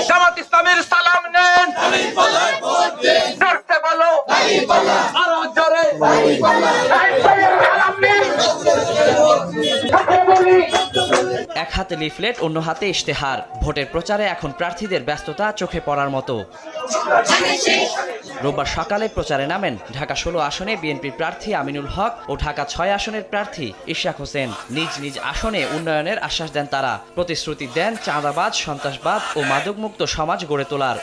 জামাত ইসলামের সালাম নেন, জোরসে বলো, আরো জোরে। এক হাতে লিফলেট, অন্য হাতে ইশতেহার। ভোটের প্রচারে এখন প্রার্থীদের ব্যস্ততা চোখে পড়ার মতো। রোববার সকালে প্রচারে নামেন ঢাকা 16 আসনে বিএনপির প্রার্থী আমিনুল হক ও ঢাকা 6 আসনের প্রার্থী ইশরাক হোসেন। নিজ নিজ আসনে উন্নয়নের আশ্বাস দেন তারা। প্রতিশ্রুতি দেন চাঁদাবাজ, সন্ত্রাসবাদ ও মাদকমুক্ত সমাজ গড়ে তোলার।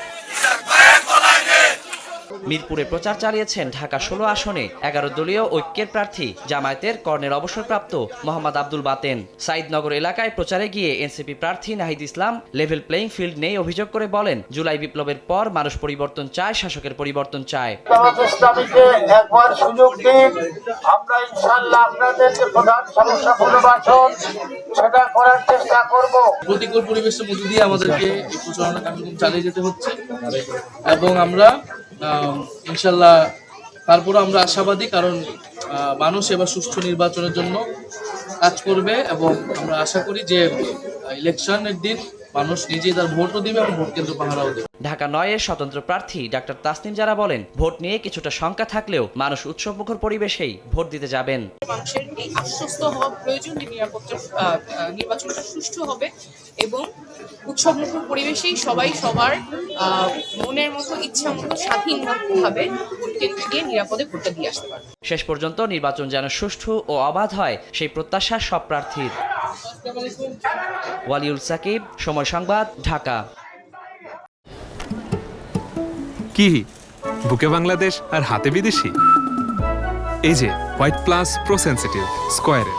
মিরপুরে প্রচার চালিয়েছেন ঢাকা 16 আসনে 11 দলীয় ঐক্যের প্রার্থী জামায়াতের কর্নেল অবসরপ্রাপ্ত মোহাম্মদ আব্দুল বাতেন। সাইদনগর এলাকায় প্রচারে গিয়ে এনসিপি প্রার্থী Nahid Islam level playing field নেই অভিযোগ করে বলেন, জুলাই বিপ্লবের পর মানুষ পরিবর্তন চায়, শাসকের পরিবর্তন চায়। একবার সুযোগ দিন, আমরা ইনশাআল্লাহ আপনাদেরকে প্রধান সমস্যা পুনর্বাসন সেটা করার চেষ্টা করব। প্রতিকূল পরিবেশের মধ্য দিয়ে আমাদেরকে এই প্রচারণা কার্যক্রম চালিয়ে যেতে হচ্ছে এবং আমরা ইনশাল্লাহ তারপরে আমরা আশাবাদী, কারণ মানুষ এবার সুষ্ঠু নির্বাচনের জন্য কাজ করবে এবং আমরা আশা করি যে ইলেকশনের দিন মানুষ নিজেই তার ভোটও দিবে এবং ভোট কেন্দ্র পাহারাও দেবে। ঢাকা 9-এর স্বতন্ত্র প্রার্থী ডাক্তার তাসনিম যারা বলেন, ভোট নিয়ে কিছুটা শঙ্কা থাকলেও মানুষ উৎসবমুখর পরিবেশেই ভোট দিতে যাবেন। মানুষের এই আশ্বস্ত হওয়া প্রয়োজন যে নির্বাচনটা সুষ্ঠু হবে এবং উৎসবমুখর পরিবেশেই সবাই সবার মনের মতো ইচ্ছা মতো স্বাধীনভাবে ভোট কেন্দ্রে গিয়ে নিরাপদে ভোটটা দিয়ে আসতে পারবে। শেষ পর্যন্ত নির্বাচন যেন সুষ্ঠু ও অবাধ হয় সেই প্রত্যাশা সব প্রার্থীর। ওয়ালিউল সাকিব, সময় সংবাদ, ঢাকা। কি বুকে বাংলাদেশ আর হাতে বিদেশি? এই যে হোয়াইট প্লাস প্রো সেনসিটিভ স্কয়ারের